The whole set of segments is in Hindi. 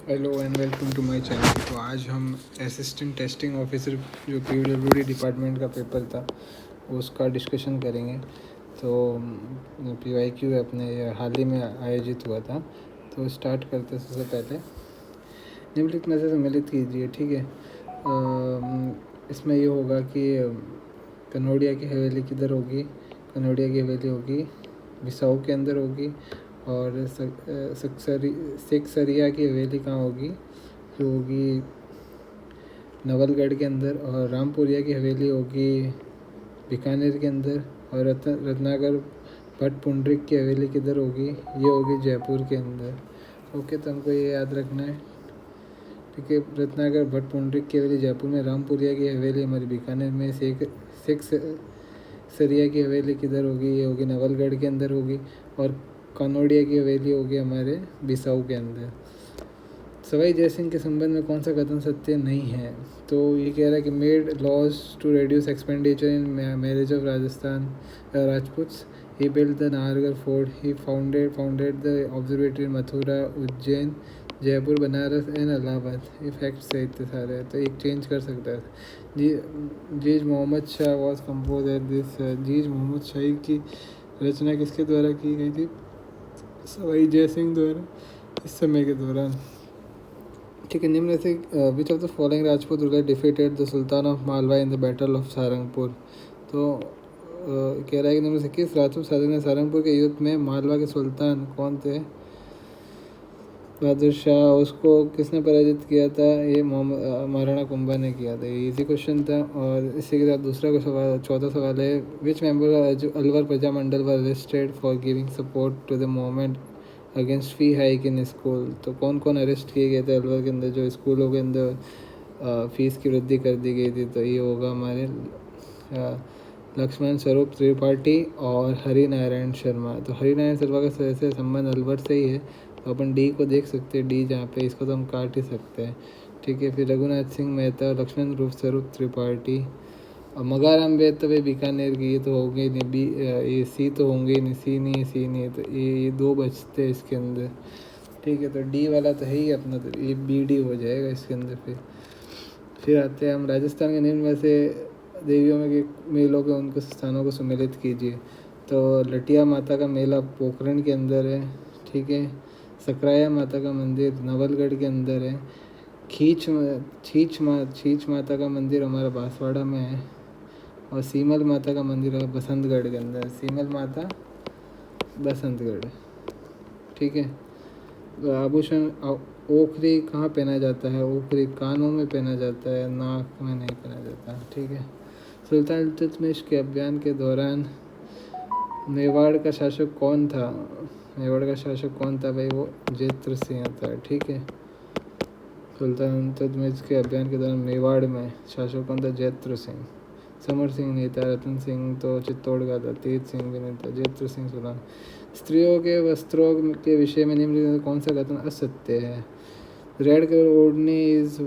Hello and welcome to my channel. तो आज हम असिस्टेंट टेस्टिंग ऑफिसर जो PWD डिपार्टमेंट का पेपर था उसका डिस्कशन करेंगे। तो PYQ अपने हाल ही में आयोजित हुआ था। तो स्टार्ट करते सबसे पहले निम्नलिखित में से सम्मिलित कीजिए। ठीक है। इसमें ये होगा कि कनौड़िया की हवेली किधर होगी। कनौड़िया की हवेली होगी बिसाऊ के अंदर होगी। और सेक्सरिया की हवेली कहाँ होगी, जो होगी नवलगढ़ के अंदर। और रामपुरिया की हवेली होगी बीकानेर के अंदर। और रत्नाकर भट्ट पुंडरिक की हवेली किधर होगी, ये होगी जयपुर के अंदर। ओके, तो हमको ये याद रखना है। ठीक है। रत्नाकर भट्ट पुंडरिक की हवेली जयपुर में, रामपुरिया की हवेली हमारी बीकानेर में, सरिया की हवेली किधर होगी, ये होगी नवलगढ़ के अंदर होगी। और कनौड़िया की हवेली होगी हमारे बिसाऊ के अंदर। सवाई जयसिंह के संबंध में कौन सा कथन सत्य नहीं है। तो ये कह रहा है कि made laws to reduce expenditure in marriage of Rajasthan Rajputs. He build the Nahargarh fort. He founded the observatory in Mathura, Ujjain, Jaipur, Banaras and Allahabad. ये फैक्ट सही थे सारे, तो एक चेंज कर सकता है। Zij Muhammad Shah was compose at this. Zij Muhammad Shahi की रचना किसके द्वारा की गई थी, सवाई जयसिंह द्वारा, इस समय के दौरान। ठीक है। निम्न से विच of the following Rajput ruler defeated the sultan of Malwa in the battle of Sarangpur. तो कह रहा है कि निम्न से किस राजपूत शासक ने सारंगपुर के युद्ध में मालवा के सुल्तान कौन थे, बहादुर शाह, उसको किसने पराजित किया था, ये महाराणा कुंभा ने किया था। ये इजी क्वेश्चन था। और इसी के साथ दूसरा को सवाल, चौथा सवाल है, which member Alwar Prajamandal were arrested for giving support to the movement against fee hike in school. तो कौन कौन अरेस्ट किए गए थे अलवर के अंदर, जो स्कूलों के अंदर फीस की वृद्धि कर दी गई थी। तो ये होगा हमारे लक्ष्मण स्वरूप त्रिपाठी और हरि नारायण शर्मा। तो हरि नारायण शर्मा का से संबंध अलवर से ही है, तो अपन डी को देख सकते हैं। डी जहाँ पे, इसको तो हम काट ही सकते हैं। ठीक है। फिर रघुनाथ सिंह मेहता, लक्ष्मण रूप स्वरूप त्रिपाठी और मगाराम बेद, तो भाई बीकानेर की, ये तो होंगे नहीं। बी ये सी तो होंगे नहीं, सी नहीं तो ये दो बचते हैं इसके अंदर। ठीक है। तो डी वाला तो है ही अपना, तो ये BD हो जाएगा इसके अंदर। फिर आते हैं हम राजस्थान के निम्न में से देवियों में के मेलों के उनको स्थानों को सम्मिलित कीजिए। तो लटिया माता का मेला पोखरण के अंदर है। ठीक है। सकराया माता का मंदिर नवलगढ़ के अंदर है। छीछ माता का मंदिर हमारा बांसवाड़ा में है। और सीमल माता का मंदिर है बसंतगढ़ के अंदर। सीमल माता बसंतगढ़। ठीक है। आभूषण ओखरी कहाँ पहना जाता है, ओखरी कानों में पहना जाता है, नाक में नहीं पहना जाता। ठीक है। सुल्तान इल्तुतमिश के अभियान के दौरान मेवाड़ का शासक कौन था, मेवाड़ का शासक कौन था भाई, वो जैत्र सिंह था। ठीक है। सुल्तान इल्तुतमिश के अभियान के दौरान मेवाड़ में शासक कौन था, जैत्र सिंह। समर सिंह नहीं था, रतन सिंह तो चित्तौड़ का था, तेज सिंह भी नहीं था, जैत्र सिंह सुल्तान। स्त्रियों के वस्त्रों के विषय में निम्नलिखित कौन सा कथन असत्य है। Red colour odhni is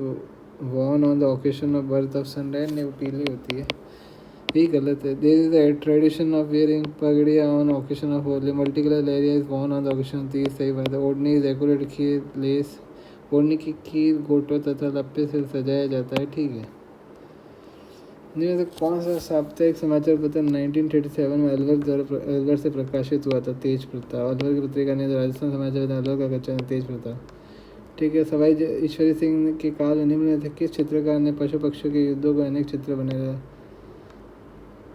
worn on the occasion of birth of son. Red नहीं, वो पीली होती है, ये गलत है। There is the tradition of wearing पगड़िया on occasion of Holi. Multi colour leheriya is worn on the occasion of Teej, सही बात है। ओढ़नी इज डेकोरेटेड खीर लेस। ओढ़नी की खीर गोटो तथा लप्पे से सजाया जाता है। ठीक है। इनमें से कौन सा साप्ताहिक समाचार पत्र 1937 में अलवर से प्रकाशित हुआ था, तेज प्रताप। अलवर की पत्रिका ने राजस्थान समाचार अलवर का कच्चा तेज प्रताप। ठीक है। सवाई ईश्वरी सिंह के काल निम्न में से किस चित्रकार ने पशु पक्षियों के युद्धों को अनेक चित्र बनाए।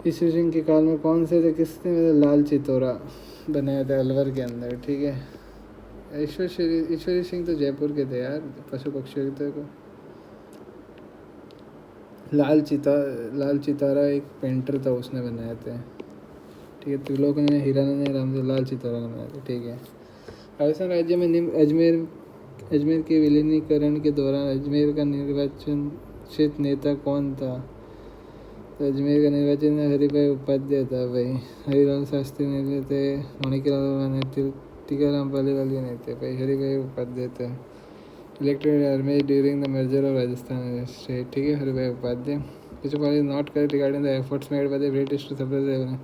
ईश्वरी सिंह के काल में कौन से थे, किसने लाल चितौरा बनाया था अलवर के अंदर। ठीक है। ईश्वरी सिंह तो जयपुर के थे यार, पशु पक्षियों के को लाल चितारा एक पेंटर था, उसने बनाए थे। ठीक है। त्रिलोक ने, हीरानंद ने, राम लाल चितौरा ने बनाए थे। ठीक है। राजस्थान राज्य में निम्न अजमेर के विलीनीकरण के दौरान अजमेर का निर्वाचित नेता कौन था। तो अजमेर का निर्वाचन हरिभाई उपाध्याय था भाई। हरिलाल शास्त्री नहीं थे, माणिक्यलाल नहीं थे, टीकाराम पालीवाल नहीं थे भाई, हरिभाई उपाध्याय थे। Elected army during the merger of Rajasthan state. ठीक है। Haribhai Upadhyay. which was not correct regarding the efforts made by the British to suppress the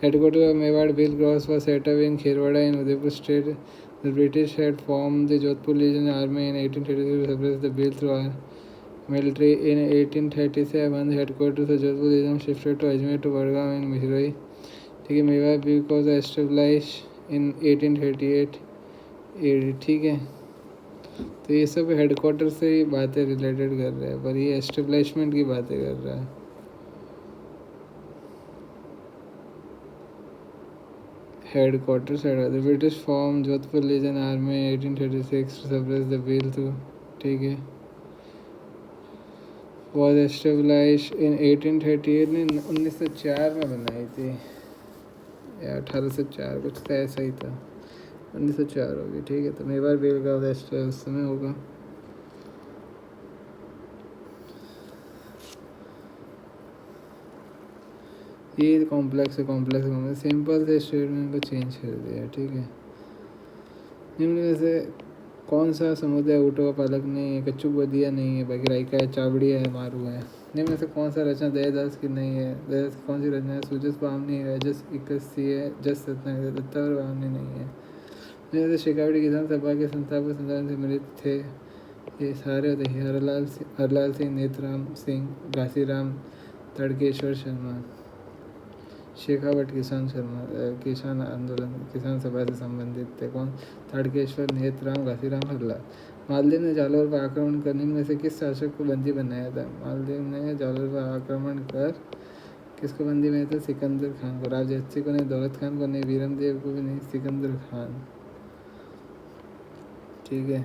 headquarters of Mewar Bill Gross was set up in Khirwada in Udaipur state. The British had formed the Jodhpur Legion Army in 1833 to suppress the bill through our military. In 1837, the headquarters of Jodhpur Legion shifted to Ajmer to Vadgaon in Missouri. ठीक है, मेवाड़ बिल को एस्टेब्लिश इन 1838 ठीक है। तो ये सब हेडक्वार्टर से ही बातें रिलेटेड कर रहे हैं, पर ये एस्टेब्लिशमेंट की बातें कर रहा है। Headquarters the British form Jodhpur legion army 1836 to suppress the bill through, ठीक है। वॉज एस्टेब्लिश इन 1838 ने 1904 में बनाई थी या 1804 कुछ तो ऐसा ही था, 1904 होगी, ठीक है। तो मेवाड़ बिल का उस समय होगा। ये कॉम्प्लेक्स है सिंपल से स्टेटमेंट को चेंज कर दिया, ठीक है। निम्न में से कौन सा समुदाय ऊँटों का पालक नहीं है? कच्चू बदिया नहीं है, बाकी रायका है, चावड़ी है, मारू है। निम्न में से कौन सा रचना दयादास की नहीं है? दयादास की कौन सी रचना है? सुजस बामनी है, रजस इकस्सी है, जस रत्नाकर, दत्तावर बामनी नहीं है। निम्न में से शेखावटी किसान सभा के संस्थापक संचालन से मिलित थे ये सारे होते हैं हरलाल सिंह, नेतराम सिंह, घासीराम, तड़केश्वर शर्मा। शेखावट किसान आंदोलन किसान सभा से संबंधित थे। कौन? ताड़केश्वर, नेतराम, घासीराम, हरलाल। मालदेव ने जालौर पर आक्रमण करने में से किस शासक को बंदी बनाया था? मालदेव ने जालौर पर आक्रमण कर किसको बंदी बनाया था? सिकंदर खान को। राजर्षि सिंह को नहीं, दौलत खान को नहीं, वीरमदेव को भी नहीं, सिकंदर खान, ठीक है।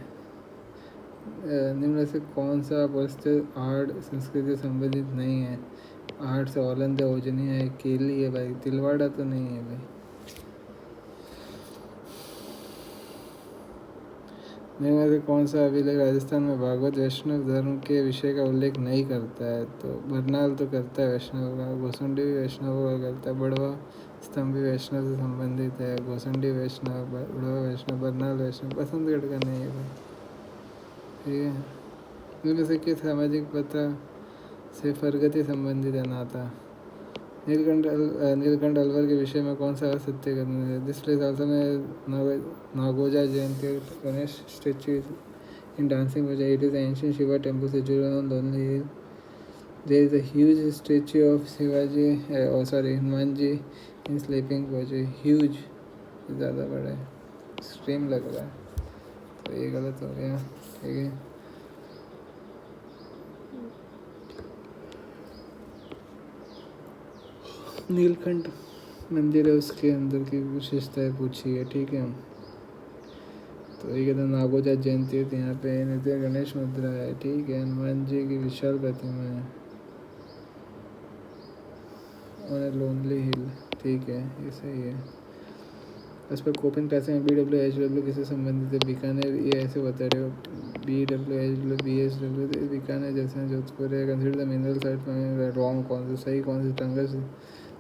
निम्न से कौन सा परिस्थिति आर्ट संस्कृति संबंधित नहीं है? आर्ट से औलंद है, ओजनी है, केली है भाई, तिलवाड़ा तो नहीं है भाई। निम्न से कौन सा अभिलेख राजस्थान में भागवत वैष्णव धर्म के विषय का उल्लेख नहीं करता है? तो बरनाल तो करता है वैष्णव का, घोसंडी भी वैष्णव का करता है, बड़वा स्तंभ भी वैष्णव से संबंधित है, घोसंडी वैष्णव, बड़वा वैष्णव, बरनाल वैष्णव, बसंतगढ़ का नहीं है भाई, ठीक है। निम्न से किस सामाजिक पता से फरगति संबंधित है नाता? नीलकंठ अलवर के विषय में कौन सा असत्य करना है? दिस प्लेस आल्सो में नागोजा जयंती गणेश स्टेच्यू इन डांसिंग वजह it is ancient Shiva temple situated on lonely hill. There is a huge statue of Shivaji Hanuman ji in sleeping position. Huge ज़्यादा बड़ा है, एक्सट्रीम लग रहा है, तो ये गलत हो गया, ठीक है। नीलकंठ मंदिर है, उसके अंदर की विशेषताएं पूछी है, ठीक है। तो ये कहते हैं नागोजा जयंती है, यहाँ पे नृत्य गणेश मुद्रा है, ठीक है। हनुमान जी की विशाल प्रतिमा है और लोनली हिल, ठीक है, ये सही है। उस पर कोपिन कैसे हैं? BWHW किससे संबंधित है? बीकानेर, ये ऐसे बता रहे हो, BWHW BSW तो बीकानेर जैसे जोधपुर है। Consider the mineral site wrong, कौन सा सही, कौन सा? टंगस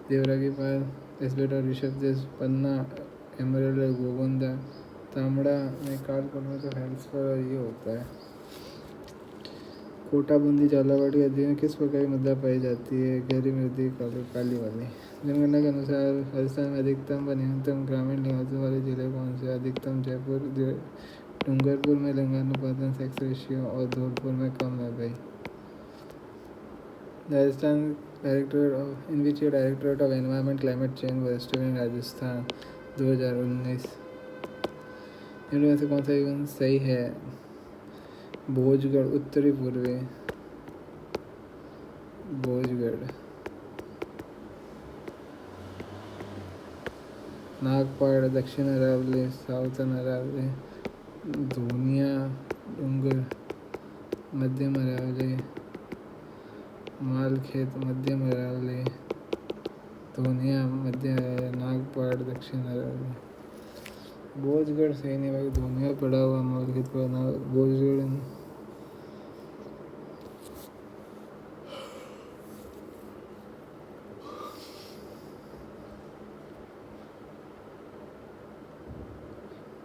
देवरा के पास एस्बेट और ऋषभ देश, पन्ना एमरल्ड गोगोंदा, तांबड़ा में काल में तो हेल्थ पर ये होता है। कोटा बूंदी झालावाड़ की नदी में किस प्रकार की मुद्रा पाई जाती है? गहरी मृदी, काली वाली। जनगणना के अनुसार राजस्थान में अधिकतम व न्यूनतम ग्रामीण निवासों वाले जिले कौन से? अधिकतम जयपुर, डूंगरपुर में लिंगानुपातन सेक्स रेशियो और धौलपुर में कम है भाई। Rajasthan directorate in which directorate of environment climate change was established in Rajasthan 2019। इनमें से कौन सा इवन सही है? भोजगढ़ उत्तरी पूर्वी, भोजगढ़। नागपाड़ दक्षिण अरावली, साउथर्न अरावली, धोनिया डूंगर मध्यम अरावली, मालखेत मध्यम अरावली, धोनिया मध्य, नागपाड़ दक्षिण अरावली। भोजगढ़ सही नहीं भाई, धोनिया पड़ा हुआ, मालखेत पड़ा, भोजगढ़।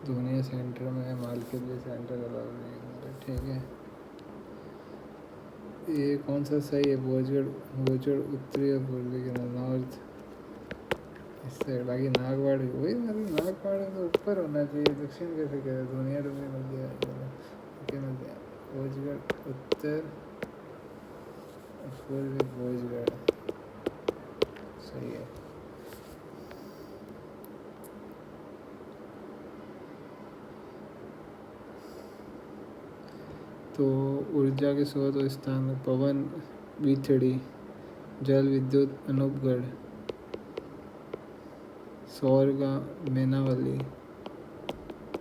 धोनिया सेंटर में है, मालखेत भी सेंटर अलाउड नहीं है, ठीक है। ये कौन सा सही है? भोजगढ़, भोजगढ़ उत्तरी और पूर्वी के नॉर्थ इस साइड। बाकी नागवाड़ वही, मतलब नागवाड़ तो ऊपर होना चाहिए, दक्षिण कैसे कह रहे? दुनिया डूबी नदिया क्या नदियाँ? भोजगढ़ उत्तर और पूर्वी भोजगढ़ सही है। तो ऊर्जा के स्रोत और स्थान: पवन बीथड़ी, जल विद्युत अनूपगढ़, सौर का मैनावली,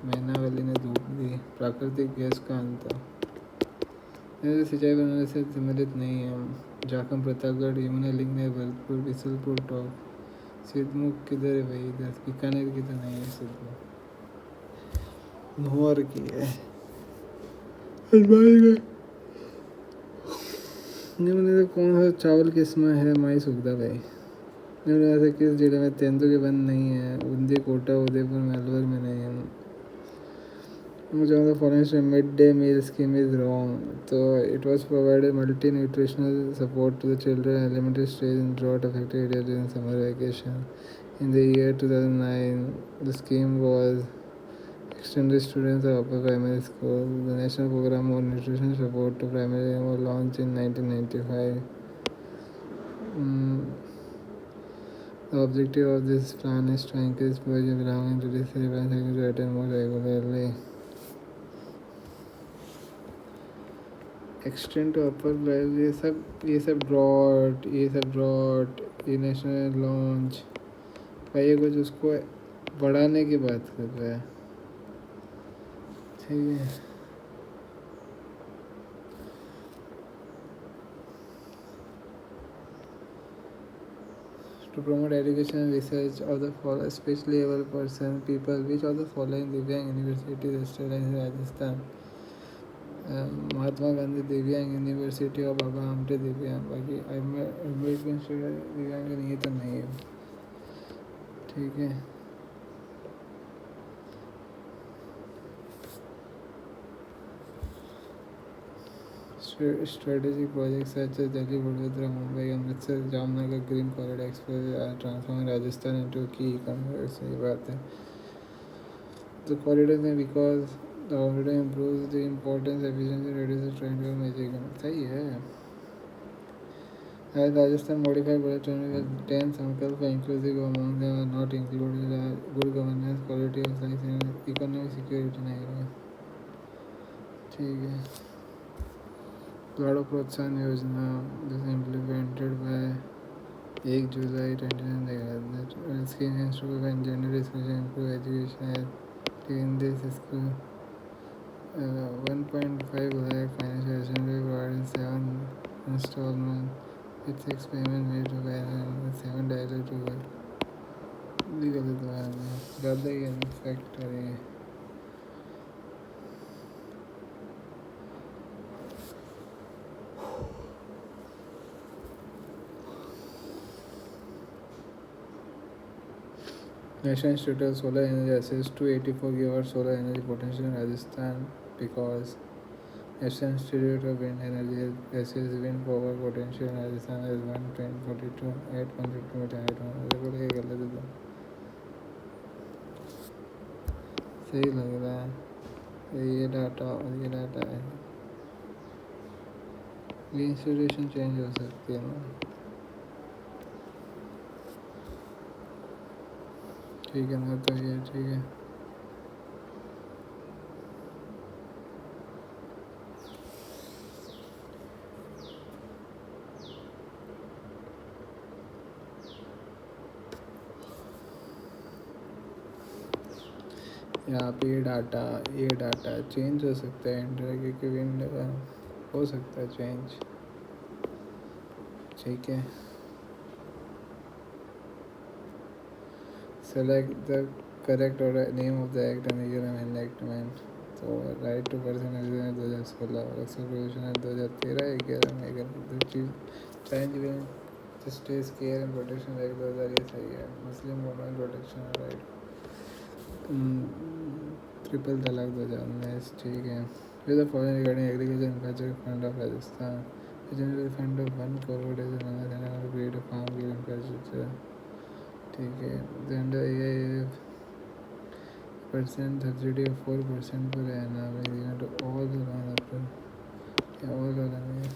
मैनावली ने धूप दी, प्राकृतिक गैस का अंतर। सिंचाई बनाने से सम्मिलित नहीं है हम। जाखम, प्रतापगढ़, यमुना लिंक ने भरतपुर, बिसलपुर, टॉप। सिद्धमुख किधर है भाई? इधर बीकानेर की तो नहीं है सिद्धमुख, नौर की है। निम्न कौन सा चावल किस्म है? माई सुखदा भाई। निम्न से किस जिले में तेंदुए बंद नहीं है? बूंदी, कोटा, उदयपुर, अलवर में नहीं है। मुझे foreign mid day meal scheme is wrong. तो it was provided multi nutritional support to the children elementary stage in drought affected area during summer vacation in the year 2009. The scheme was extended students of upper primary school. The national program on nutrition support to primary was launched in 1995. The objective of this plan is to encourage boys belonging to this area to attend more regularly. Extend to upper primary, ये सब ड्रॉट, ये नेशनल लॉन्च भाई, ये कुछ उसको बढ़ाने की बात कर रहा है। ठीक है, to promote education and research of the following especially able person people, which of the following दिव्यांग यूनिवर्सिटी स्टेलाइज राजस्थान? महात्मा गांधी दिव्यांग यूनिवर्सिटी और बाबा आमटे दिव्यांग। बाकी अम्बेडकर दिव्यांग नहीं तो नहीं है। ठीक है, strategic projects such as Delhi, Vadodara, Mumbai, Amritsar, Jamnagar Green Corridor Express are transforming Rajasthan into a key economic. सही बात है। The corridor में because the corridor improves the importance, efficiency, reduces traffic major. सही है। As Rajasthan modified bullet train with 10 संकल्प inclusive among them are not included good governance, quality of life and economic security नहीं है। ठीक है, प्लाड़ो प्रोत्साहन योजना जैसे implemented by 1 July 2019 scheme instrument and gender discrimination improve education in this school 1.5 lakh financial assistance provided 7 installment with 6 payment made to parents 7 direct to गलत बात है, ज़्यादा ही इन्फेक्ट है। National Institute of Solar Energy assessed 284 gigawatt solar energy potential in Rajasthan because National Institute of Wind Energy assessed wind power potential in Rajasthan as 142 8.52 meter height. देखो ये गलत है, सही लग रहा है ये डाटा और ये डाटा है। ये इंस्टॉलेशन चेंज हो सकती है ना? ठीक है ना, तो ये ठीक है। यहाँ पे ये डाटा चेंज हो सकता है इंटर क्योंकि विंड हो सकता है चेंज। ठीक है, सेलेक्ट द करेक्ट और name of the act and year of enactment. तो राइट टू पर्सन 2016, रक्षा प्रोविजन 2013, 11 में 11 चीज child justice care and protection act 2000 ये सही है। Muslim women protection right, triple talaq 2019 ठीक है। With the following regarding agriculture infrastructure fund of Rajasthan general fund of 1 crore is another create a farm give infrastructure. ठीक है, जेंडर ये परसेंट सब्सिडी ऑफ 4% पर है ना भाई, तो ऑल पर ऑल वाला में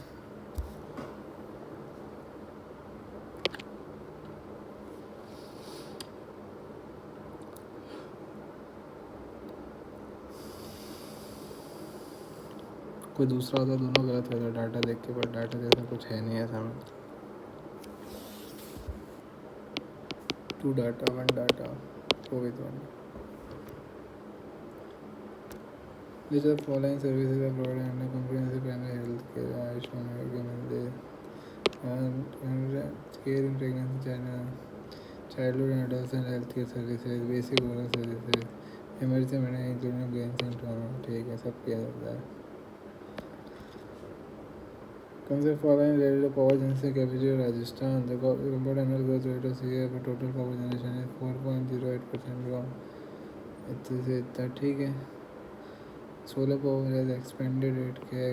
कोई दूसरा होता दोनों गलत होता डाटा देख के, पर डाटा जैसा कुछ है नहीं ऐसा में। 2 data 1 data Covid 1 which of the following services are provided under comprehensive primary health care Ayushman Bharat and care in pregnancy, childhood and adolescent health care services, basic oral services, emergency medicine including brain and trauma। ठीक है, सब किया जाता है। Concept following related to power generation capacity of Rajasthan, the compound annual growth rate of CA for total power generation is 4.08% grown। इतने से इतना ठीक है। Solar power has expanded it के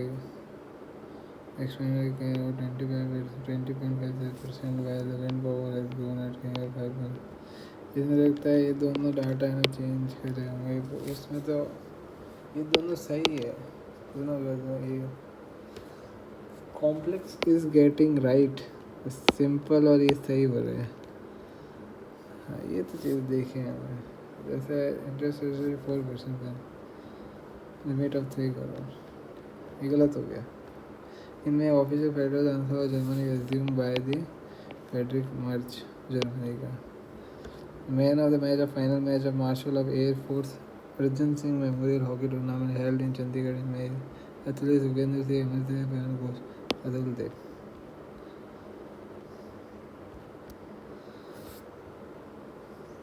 expanded के 20.56% while the wind power has grown at 5%। इसमें लगता है ये दोनों डाटा है ना चेंज करे होंगे, इसमें तो ये दोनों सही है, दोनों ये complex is getting right, simple और ये सही हो रहे हैं। हाँ, ये तो चीज़ देखें हमें, जैसे इंटरेस्ट रेट 4% है, लिमिट ऑफ 3 करोड़, ये गलत हो गया। इनमें official federal answer of Germany assume by the Frederick march Germany का। Man of the match of final match of marshal of air force Arjan Singh memorial hockey tournament held in Chandigarh में एथलीट सुखेंद्र सिंह अमरदेव बयान घोष अदल देव।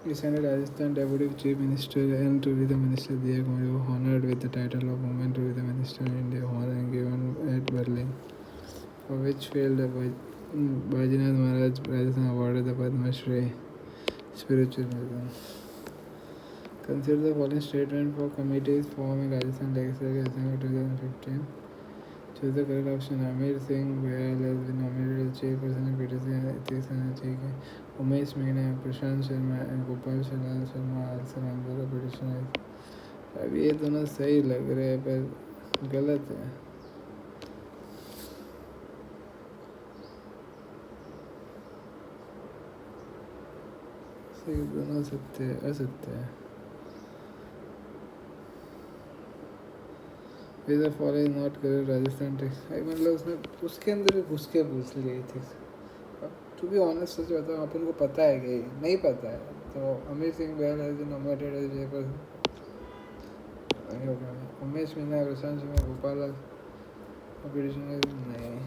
Recently, Rajasthan Deputy Chief Minister and Tourism Minister Diya Kumari were honored with the title of Women Tourism Minister of India, honor given at Berlin, for which field Bajinath Maharaj Rajasthan awarded the Padma Shri Spiritual Wisdom। Consider the following statement for committees forming Rajasthan Legislature Assembly 2015। Choose the correct option। Amir Singh Goyal has been nominated as chairperson of PTC Ethics and ठीक है। Umesh Meena, Prashant Sharma and Gopal Sharma also member of petition. अब ये दोनों सही लग रहे हैं पर गलत है। सही दोनों सत्य है, असत्य है। With following not correct Rajasthan टेक्स, मतलब उसने उसके अंदर घुस के पूछ लिए थे। टू बी ऑनेस्ट सच बताऊँ, अपन को पता है कि नहीं पता है, तो Amit Singh Bahl has been nominated as chairperson, Umesh Meena, Prashant Sharma, Gopal नहीं।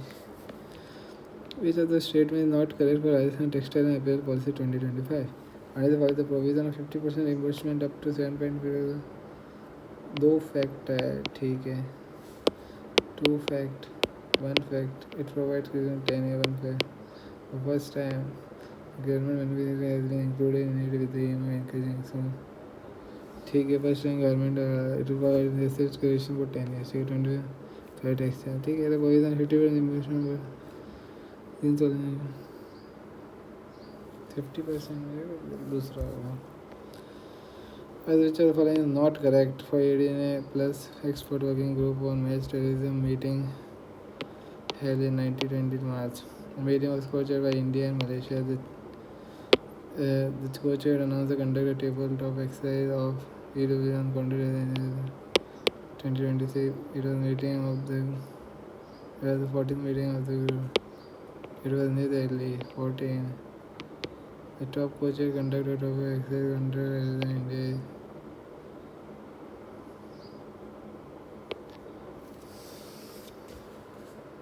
Which of the statement is not correct for Rajasthan Textile and Apparel Policy 2025? And is the provision of 50% reimbursement up to 7.5। 2 fact है, ठीक है। 2 fact, 1 fact, it provides 10 1 fact. The first time government beneficiary has been included in it with the aim of encouraging so ठीक है। First time government it provide research creation for 10 years, 25 tax है, ठीक है। तो प्रोविजन 50% इन्वेस्टमेंट पर इन चलने 50% दूसरा होगा। As which of the following is not correct for ADNA plus export working group on match terrorism meeting held in 1920 March? The meeting was co-chaired by India and Malaysia. The co-chair announced the conduct a tabletop exercise of EW on conduct in 2026. It was meeting of the 14th meeting of the group. It was New Delhi 14. The top co-chair conducted a tabletop exercise under India.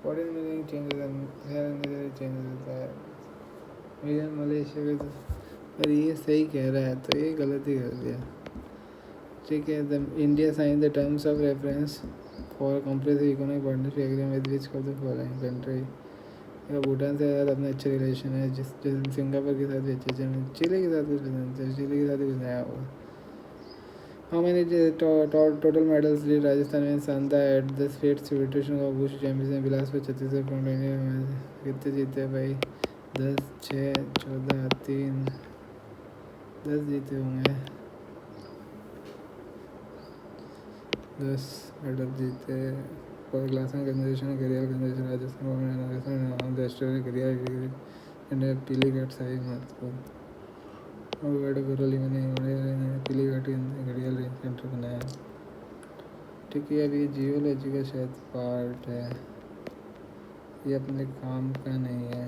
What is meaning changes and here and there changes होता है। मीडियम मलेशिया के तो पर ये सही कह रहा है, तो ये गलती कर दिया, ठीक है। The India sign the terms of reference for comprehensive economic partnership agreement with which of the following country. Bhutan से ज़्यादा अपने अच्छे रिलेशन है, जैसे सिंगापुर के साथ भी अच्छे, चिली के साथ कुछ पसंद है, चिली के साथ भी कुछ नया होगा। How many total medals did Rajasthan win Sanda at the State Federation of Wushu Championship Bilaspur Chhattisgarh कितने जीते भाई? 10, 6, 14, 3, 10 जीते होंगे। 10 मेडल जीते। क्लास में conservation career conservation Rajasthan Australia career India पीली घाट साई महत्वपूर्ण गुरली मैंने पीली घाट घड़ियाल रेंज सेंटर बनाया। ठीक है, अब ये जियोलॉजी का शायद पार्ट है, ये अपने काम का नहीं है।